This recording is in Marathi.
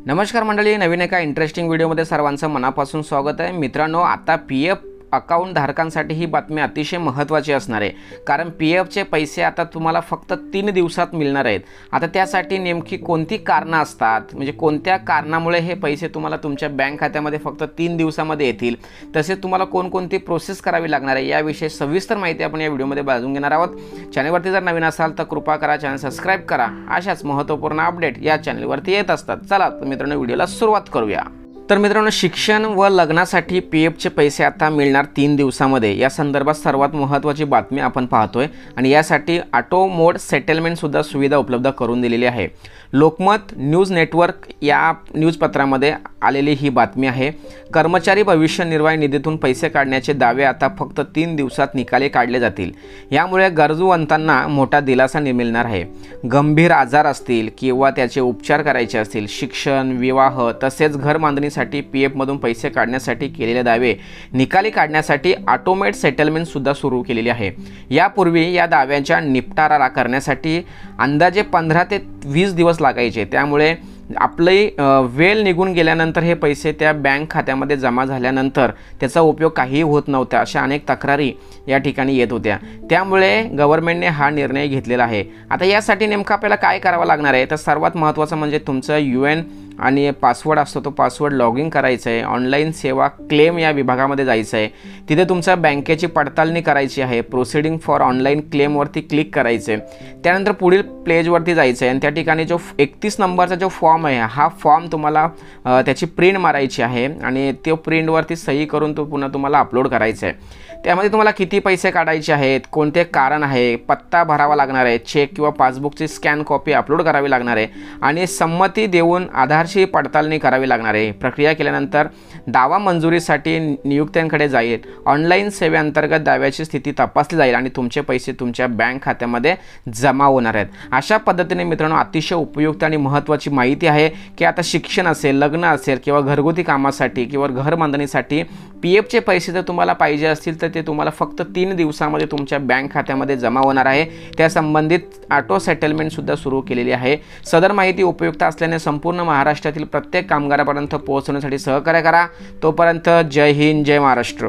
नमस्कार मंडळी, नवीन एका इंटरेस्टिंग व्हिडिओमध्ये सर्वांचं मनापासून स्वागत आहे। मित्रांनो, आता पीएफ अकाउंट धारकांसाठी ही बातमी अतिशय महत्त्वाची असणार आहे, कारण पीएफचे पैसे आता तुम्हाला फक्त 3 दिवसात मिळणार आहेत। आता त्यासाठी नेमकी कोणती कारणं असतात, म्हणजे कोणत्या कारणामुळे हे पैसे तुम्हाला तुमच्या बँक खात्यामध्ये फक्त 3 दिवसामध्ये येतील, तसेच तुम्हाला कोणकोणती प्रोसेस करावी लागणार आहे याविषयी सविस्तर माहिती आपण या व्हिडिओमध्ये बाजून घेणार आहोत। चॅनलवरती जर नवीन असाल तर कृपा करा चॅनल सबस्क्राइब करा। अशाच महत्त्वपूर्ण अपडेट या चॅनलवरती येत असतात। चला तर मित्रांनो, व्हिडिओला सुरुवात करूया। तर मित्रांनो, शिक्षण व लग्नासाठी पीएफचे पैसे आता मिळणार 3 दिवसामध्ये, या संदर्भात सर्वात महत्त्वाची बातमी आपण पाहतोय आणि यासाठी ऑटो मोड सेटलमेंट सुद्धा सुविधा उपलब्ध करून दिलेली आहे। लोकमत न्यूज नेटवर्क या न्यूजपत्रामध्ये आलेली ही बातमी आहे। कर्मचारी भविष्य निर्वाह निधीतून पैसे काढण्याचे दावे आता फक्त 3 दिवसात निकाली काढले जातील। यामुळे गरजूवंतांना मोठा दिलासा मिळणार आहे। गंभीर आजार असतील किंवा त्याचे उपचार करायचे असतील, शिक्षण, विवाह तसेच घर बांधणीसाठी पीएफमधून पैसे काढण्यासाठी केलेले दावे निकाली काढण्यासाठी ऑटोमेट सेटलमेंट सुद्धा सुरू केलेली आहे। यापूर्वी या दाव्यांच्या निपटारा करण्यासाठी अंदाजे 15 ते 20 दिवस लागायचे, त्यामुळे आपली वेळ निघून गेल्यानंतर हे पैसे त्या बँक खात्यामध्ये जमा झाल्यानंतर त्याचा उपयोग काहीही होत नव्हता, अशा अनेक तक्रारी या ठिकाणी येत होत्या। त्यामुळे गव्हर्नमेंटने हा निर्णय घेतलेला आहे। आता यासाठी नेमकं आपल्याला काय करावं लागणार आहे, तर सर्वात महत्त्वाचं म्हणजे तुमचं UN आणि पासवर्ड असतो, तो पासवर्ड लॉग इन करायचा आहे। ऑनलाईन सेवा क्लेम या विभागामध्ये जायचं आहे, तिथे तुमच्या बँकेची पडताळणी करायची आहे। प्रोसिडिंग फॉर ऑनलाईन क्लेमवरती क्लिक करायचं आहे। त्यानंतर पुढील पेजवरती जायचं आहे आणि त्या ठिकाणी जो 31 नंबरचा जो फॉर्म आहे, हा फॉर्म तुम्हाला त्याची प्रिंट मारायची आहे आणि तो प्रिंटवरती सही करून तो पुन्हा तुम्हाला अपलोड करायचा आहे। त्यामध्ये तुम्हाला किती पैसे काढायचे आहेत, कोणते कारण आहे, पत्ता भरावा लागणार आहे, चेक किंवा पासबुकची स्कॅन कॉपी अपलोड करावी लागणार आहे आणि संमती देऊन आधारची पडताळणी करावी लागणार आहे। प्रक्रिया केल्यानंतर दावा मंजुरीसाठी नियुक्त्यांकडे जाईल। ऑनलाईन सेवेअंतर्गत दाव्याची स्थिती तपासली जाईल आणि तुमचे पैसे तुमच्या बँक खात्यामध्ये जमा होणार आहेत। अशा पद्धतीने मित्रांनो, अतिशय उपयुक्त आणि महत्त्वाची माहिती आहे की आता शिक्षण असेल, लग्न असेल किंवा घरगुती कामासाठी किंवा घर बांधणीसाठी पीएफचे पैसे जर तुम्हाला पाहिजे असतील तर ते तुम्हाला फक्त 3 दिवसामध्ये तुमच्या बँक खात्यामध्ये जमा होणार आहे। त्या संबंधित ऑटो सेटलमेंट सुद्धा सुरू केलेली आहे। सदर माहिती उपयुक्त असल्याने संपूर्ण महाराष्ट्रातील प्रत्येक कामगारापर्यंत पोहोचवण्यासाठी सहकार्य करा। तोपर्यंत जय हिंद, जय महाराष्ट्र।